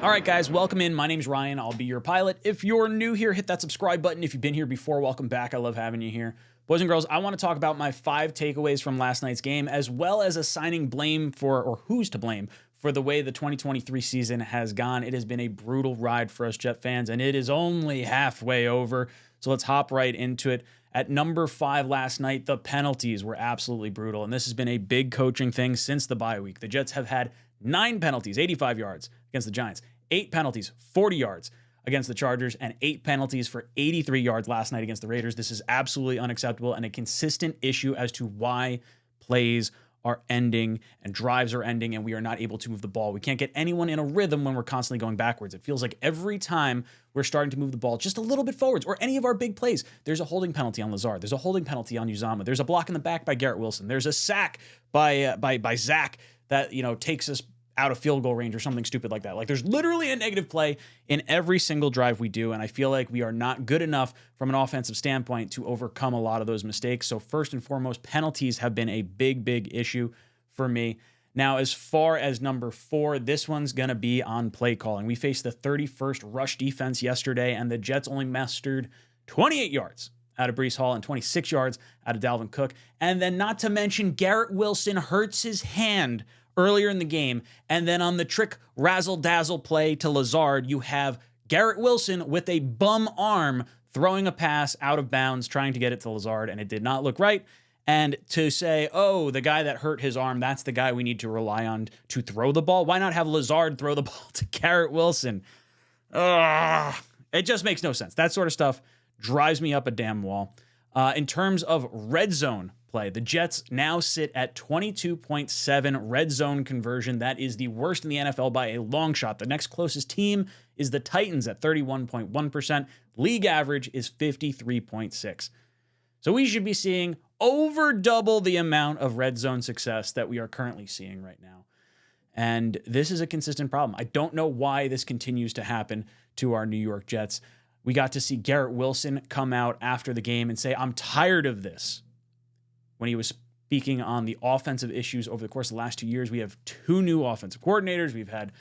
All right, guys, welcome in. My name's Ryan. I'll be your pilot. If you're new here, hit that subscribe button. If you've been here before, welcome back. I love having you here. Boys and girls, I want to talk about my 5 takeaways from last night's game, as well as assigning blame for, or who's to blame, for the way the 2023 season has gone. It has been a brutal ride for us Jet fans, and it is only halfway over. So let's hop right into it. At number 5 last night, the penalties were absolutely brutal, and this has been a big coaching thing since the bye week. The Jets have had 9 penalties, 85 yards against the Giants, 8 penalties, 40 yards against the Chargers, and 8 penalties for 83 yards last night against the Raiders. This is absolutely unacceptable and a consistent issue as to why plays are ending and drives are ending and we are not able to move the ball. We can't get anyone in a rhythm when we're constantly going backwards. It feels like every time we're starting to move the ball just a little bit forwards, or any of our big plays, there's a holding penalty on Lazard. There's a holding penalty on Uzomah. There's a block in the back by Garrett Wilson. There's a sack by Zach that, takes us out of field goal range or something stupid like that. Like, there's literally a negative play in every single drive we do, and I feel like we are not good enough from an offensive standpoint to overcome a lot of those mistakes. So first and foremost, penalties have been a big issue for me. Now, as far as number 4, this one's going to be on play calling. We faced the 31st rush defense yesterday, and the Jets only mastered 28 yards out of Breece Hall and 26 yards out of Dalvin Cook. And then, not to mention, Garrett Wilson hurts his hand earlier in the game, and then on the trick razzle-dazzle play to Lazard, you have Garrett Wilson with a bum arm throwing a pass out of bounds, trying to get it to Lazard, and it did not look right. And to say, oh, the guy that hurt his arm, that's the guy we need to rely on to throw the ball. Why not have Lazard throw the ball to Garrett Wilson? It just makes no sense. That sort of stuff drives me up a damn wall. In terms of red zone play, the Jets now sit at 22.7 red zone conversion. That is the worst in the NFL by a long shot. The next closest team is the Titans at 31.1%. League average is 53.6. So we should be seeing over double the amount of red zone success that we are currently seeing right now. And this is a consistent problem. I don't know why this continues to happen to our New York Jets. We got to see Garrett Wilson come out after the game and say, I'm tired of this. When he was speaking on the offensive issues over the course of the last 2 years, we have 2 new offensive coordinators. We've had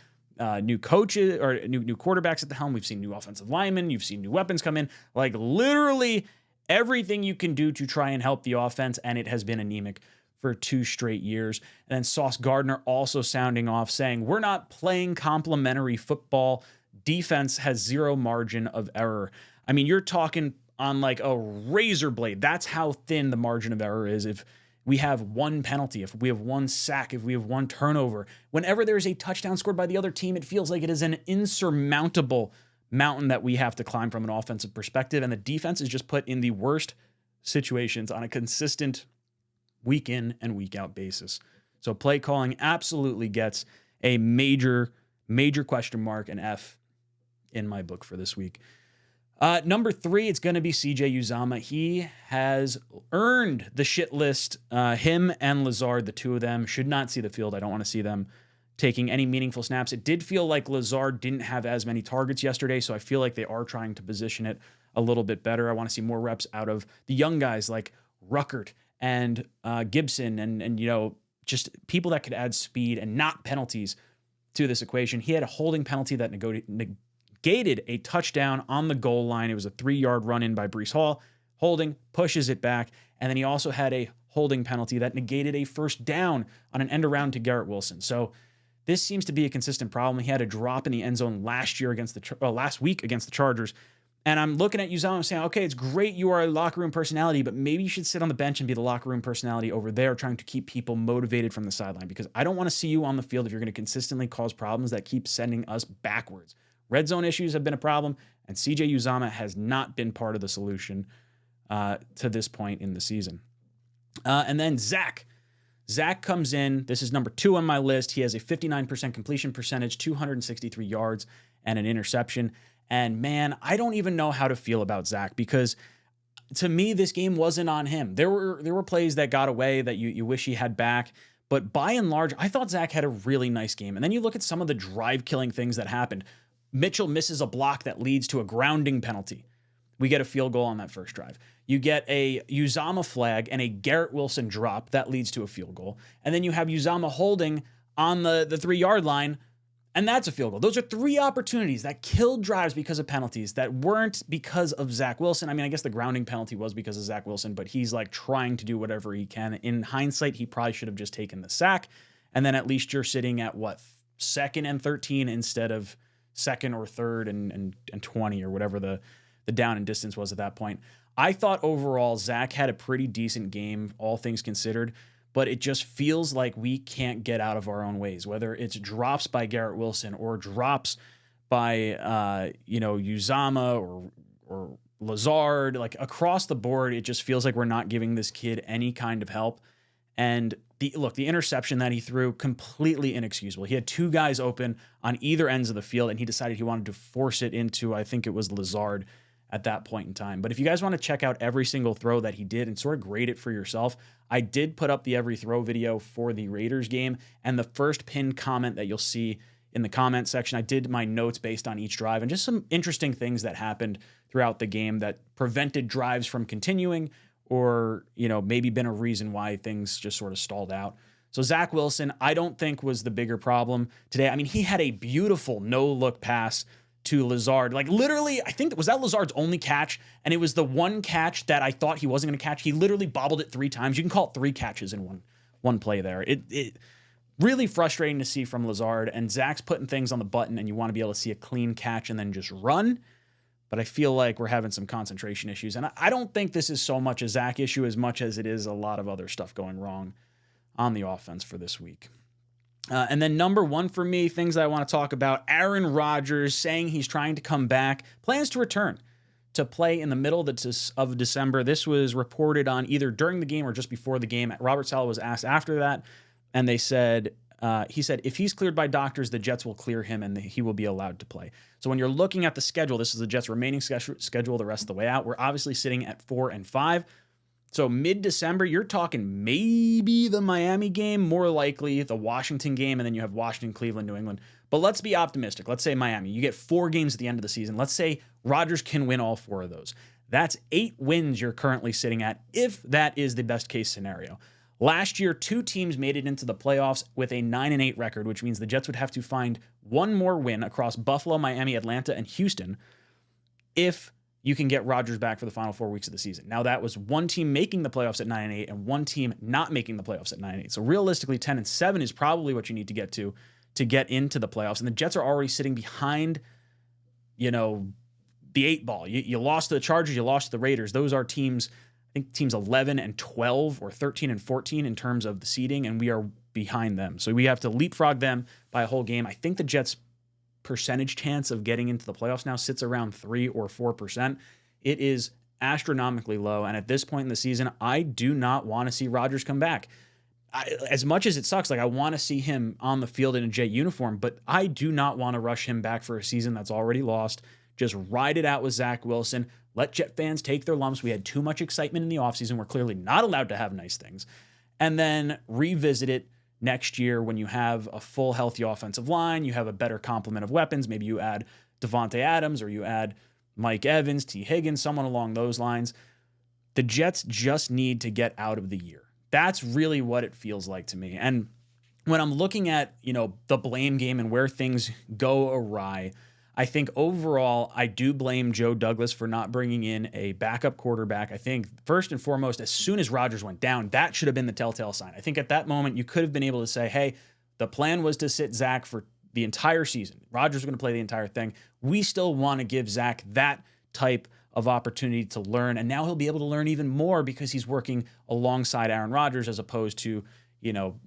new coaches or new quarterbacks at the helm. We've seen new offensive linemen. You've seen new weapons come in. Like, literally everything you can do to try and help the offense, and it has been anemic for 2 straight years. And then Sauce Gardner also sounding off, saying, we're not playing complementary football. Defense has 0 margin of error. I mean, you're talking on like a razor blade. That's how thin the margin of error is. If we have 1 penalty, if we have 1 sack, if we have 1 turnover, whenever there's a touchdown scored by the other team, it feels like it is an insurmountable mountain that we have to climb from an offensive perspective. And the defense is just put in the worst situations on a consistent week in and week out basis. So play calling absolutely gets a major question mark, an F in my book for this week. Number 3, it's going to be CJ Uzomah. He has earned the shit list. Him and Lazard, the 2 of them, should not see the field. I don't want to see them taking any meaningful snaps. It did feel like Lazard didn't have as many targets yesterday, so I feel like they are trying to position it a little bit better. I want to see more reps out of the young guys like Ruckert and Gibson and just people that could add speed and not penalties to this equation. He had a holding penalty that negated a touchdown on the goal line. It was a 3-yard run in by Breece Hall. Holding, pushes it back. And then he also had a holding penalty that negated a first down on an end around to Garrett Wilson. So this seems to be a consistent problem. He had a drop in the end zone last week against the Chargers. And I'm looking at Uzomah saying, okay, it's great you are a locker room personality, but maybe you should sit on the bench and be the locker room personality over there trying to keep people motivated from the sideline, because I don't want to see you on the field if you're going to consistently cause problems that keep sending us backwards. Red zone issues have been a problem, and CJ Uzomah has not been part of the solution to this point in the season. And then Zach comes in. This is number 2 on my list. He has a 59% completion percentage, 263 yards, and an interception. And man, I don't even know how to feel about Zach, because to me, this game wasn't on him. There were plays that got away that you wish he had back. But by and large, I thought Zach had a really nice game. And then you look at some of the drive-killing things that happened. Mitchell misses a block that leads to a grounding penalty. We get a field goal on that first drive. You get a Uzomah flag and a Garrett Wilson drop that leads to a field goal. And then you have Uzomah holding on the 3-yard line And that's a field goal. Those are 3 opportunities that killed drives because of penalties that weren't because of Zach Wilson. I mean, I guess the grounding penalty was because of Zach Wilson, but he's like trying to do whatever he can. In hindsight, he probably should have just taken the sack. And then at least you're sitting at what, 2nd and 13 instead of 2nd or 3rd and 20 or whatever the down and distance was at that point. I thought overall Zach had a pretty decent game, all things considered. But it just feels like we can't get out of our own ways, whether it's drops by Garrett Wilson or drops by, Uzama or Lazard, like across the board. It just feels like we're not giving this kid any kind of help. And the interception that he threw, completely inexcusable. He had 2 guys open on either ends of the field, and he decided he wanted to force it into, I think it was Lazard at that point in time. But if you guys want to check out every single throw that he did and sort of grade it for yourself, I did put up the every throw video for the Raiders game, and the first pinned comment that you'll see in the comment section, I did my notes based on each drive and just some interesting things that happened throughout the game that prevented drives from continuing or, maybe been a reason why things just sort of stalled out. So Zach Wilson, I don't think was the bigger problem today. I mean, he had a beautiful no-look pass to Lazard. Like literally, I think was that Lazard's only catch, and it was the one catch that I thought he wasn't going to catch. He literally bobbled it 3 times. You can call it 3 catches in one play there. It really frustrating to see from Lazard, and Zach's putting things on the button, and you want to be able to see a clean catch and then just run. But I feel like we're having some concentration issues, and I don't think this is so much a Zach issue as much as it is a lot of other stuff going wrong on the offense for this week. And then number 1 for me, things that I want to talk about, Aaron Rodgers saying he's trying to come back, plans to return to play in the middle of December. This was reported on either during the game or just before the game. Robert Saleh was asked after that, and he said, if he's cleared by doctors, the Jets will clear him and he will be allowed to play. So when you're looking at the schedule, this is the Jets' remaining schedule the rest of the way out. We're obviously sitting at 4-5. So mid-December, you're talking maybe the Miami game, more likely the Washington game, and then you have Washington, Cleveland, New England. But let's be optimistic. Let's say Miami. You get 4 games at the end of the season. Let's say Rodgers can win all 4 of those. That's 8 wins you're currently sitting at, if that is the best case scenario. Last year, 2 teams made it into the playoffs with a 9-8 record, which means the Jets would have to find 1 more win across Buffalo, Miami, Atlanta, and Houston if you can get Rodgers back for the final 4 weeks of the season. Now, that was 1 team making the playoffs at 9-8 and 1 team not making the playoffs at 9-8. So realistically, 10-7 is probably what you need to get into the playoffs. And the Jets are already sitting behind, the 8 ball. You lost to the Chargers, you lost to the Raiders. Those are teams, I think teams 11-12 or 13-14 in terms of the seeding, and we are behind them. So we have to leapfrog them by a whole game. I think the Jets' percentage chance of getting into the playoffs now sits around 3 or 4%. It is astronomically low. And at this point in the season, I do not want to see Rodgers come back. As much as it sucks, I want to see him on the field in a Jet uniform, but I do not want to rush him back for a season that's already lost. Just ride it out with Zach Wilson. Let Jet fans take their lumps. We had too much excitement in the offseason. We're clearly not allowed to have nice things. And then revisit it next year when you have a full healthy offensive line, you have a better complement of weapons. Maybe you add Devontae Adams or you add Mike Evans, T. Higgins, someone along those lines. The Jets just need to get out of the year. That's really what it feels like to me. And when I'm looking at, the blame game and where things go awry, I think overall, I do blame Joe Douglas for not bringing in a backup quarterback. I think first and foremost, as soon as Rodgers went down, that should have been the telltale sign. I think at that moment, you could have been able to say, hey, the plan was to sit Zach for the entire season. Rodgers was going to play the entire thing. We still want to give Zach that type of opportunity to learn. And now he'll be able to learn even more because he's working alongside Aaron Rodgers as opposed to,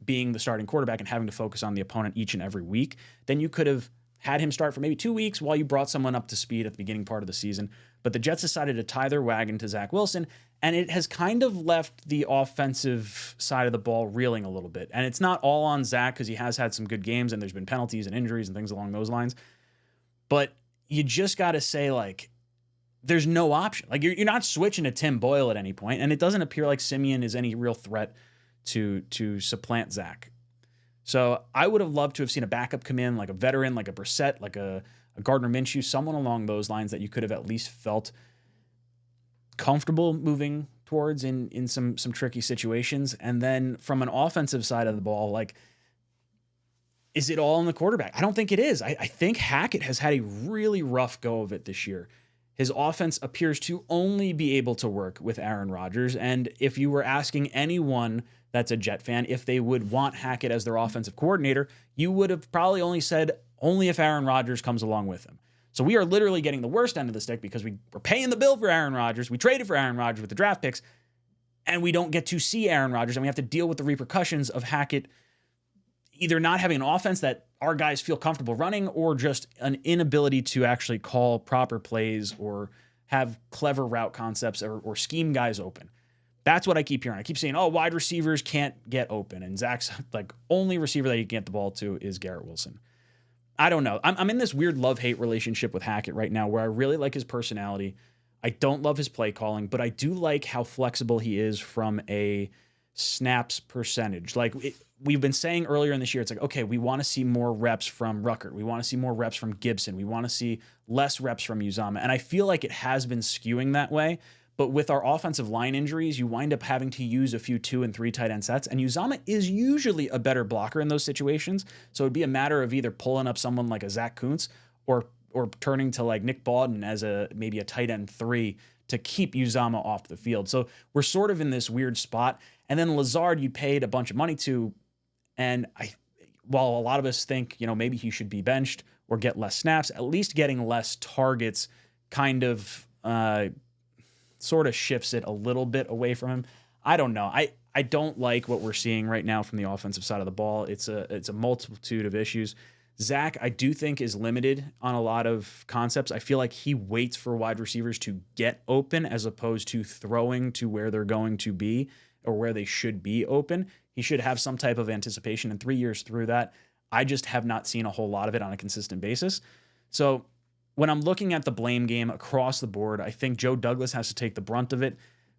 being the starting quarterback and having to focus on the opponent each and every week. Then you could have had him start for maybe 2 weeks while you brought someone up to speed at the beginning part of the season. But the Jets decided to tie their wagon to Zach Wilson, and it has kind of left the offensive side of the ball reeling a little bit. And it's not all on Zach because he has had some good games and there's been penalties and injuries and things along those lines. But you just got to say, there's no option. You're not switching to Tim Boyle at any point, and it doesn't appear like Simeon is any real threat to supplant Zach. So I would have loved to have seen a backup come in, like a veteran, like a Brissett, like a Gardner Minshew, someone along those lines that you could have at least felt comfortable moving towards in some tricky situations. And then from an offensive side of the ball, Is it all on the quarterback? I don't think it is. I think Hackett has had a really rough go of it this year. His offense appears to only be able to work with Aaron Rodgers. And if you were asking anyone that's a Jet fan if they would want Hackett as their offensive coordinator, you would have probably only said only if Aaron Rodgers comes along with him. So we are literally getting the worst end of the stick because we're paying the bill for Aaron Rodgers. We traded for Aaron Rodgers with the draft picks, and we don't get to see Aaron Rodgers, and we have to deal with the repercussions of Hackett either not having an offense that our guys feel comfortable running or just an inability to actually call proper plays or have clever route concepts or scheme guys open. That's what I keep hearing. I keep saying, oh, wide receivers can't get open. And Zach's like only receiver that you can get the ball to is Garrett Wilson. I don't know. I'm in this weird love-hate relationship with Hackett right now where I really like his personality. I don't love his play calling, but I do like how flexible he is from a snaps percentage. We've been saying earlier in this year, it's like, okay, we want to see more reps from Ruckert. We want to see more reps from Gibson. We want to see less reps from Uzomah. And I feel like it has been skewing that way. But with our offensive line injuries, you wind up having to use a few 2 and 3 tight end sets. And Uzomah is usually a better blocker in those situations. So it'd be a matter of either pulling up someone like a Zach Kuntz or turning to like Nick Bawden as maybe a tight end 3 to keep Uzomah off the field. So we're sort of in this weird spot. And then Lazard, you paid a bunch of money to. And while a lot of us think, maybe he should be benched or get less snaps, at least getting less targets kind of sort of shifts it a little bit away from him. I don't know. I don't like what we're seeing right now from the offensive side of the ball. It's a multitude of issues. Zach, I do think, is limited on a lot of concepts. I feel like he waits for wide receivers to get open as opposed to throwing to where they're going to be or where they should be open. He should have some type of anticipation, and 3 years through that, I just have not seen a whole lot of it on a consistent basis. So when I'm looking at the blame game across the board, I think Joe Douglas has to take the brunt of it.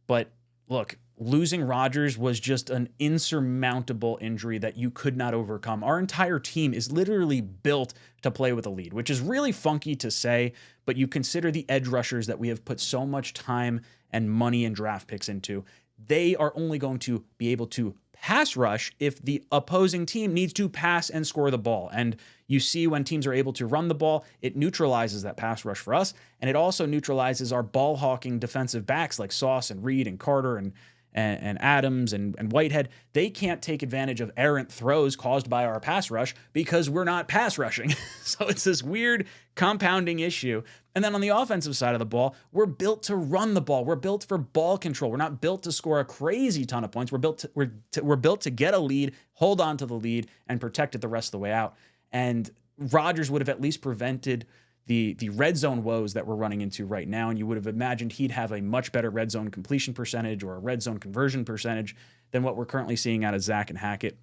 But look, losing Rodgers was just an insurmountable injury that you could not overcome. Our entire team is literally built to play with a lead, which is really funky to say, but you consider the edge rushers that we have put so much time and money and draft picks into. They are only going to be able to pass rush if the opposing team needs to pass and score the ball. And you see when teams are able to run the ball, it neutralizes that pass rush for us. And it also neutralizes our ball hawking defensive backs like Sauce and Reed and Carter and Adams and Whitehead. They can't take advantage of errant throws caused by our pass rush because we're not pass rushing. So it's this weird compounding issue. And then on the offensive side of the ball, we're built to run the ball. We're built for ball control. We're not built to score a crazy ton of points. We're built to get a lead, hold on to the lead, and protect it the rest of the way out. And Rodgers would have at least prevented the red zone woes that we're running into right now, and you would have imagined he'd have a much better red zone completion percentage or a red zone conversion percentage than what we're currently seeing out of Zach and Hackett.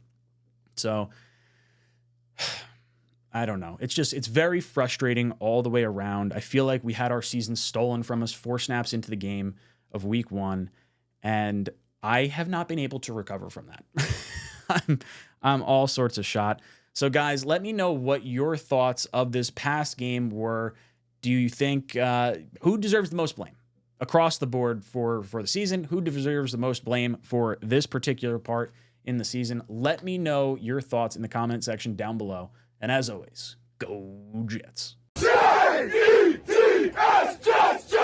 So I don't know. It's very frustrating all the way around. I feel like we had our season stolen from us 4 snaps into the game of week 1, and I have not been able to recover from that. I'm all sorts of shot. So, guys, let me know what your thoughts of this past game were. Do you think who deserves the most blame across the board for the season? Who deserves the most blame for this particular part in the season? Let me know your thoughts in the comment section down below. And as always, go Jets. Jets!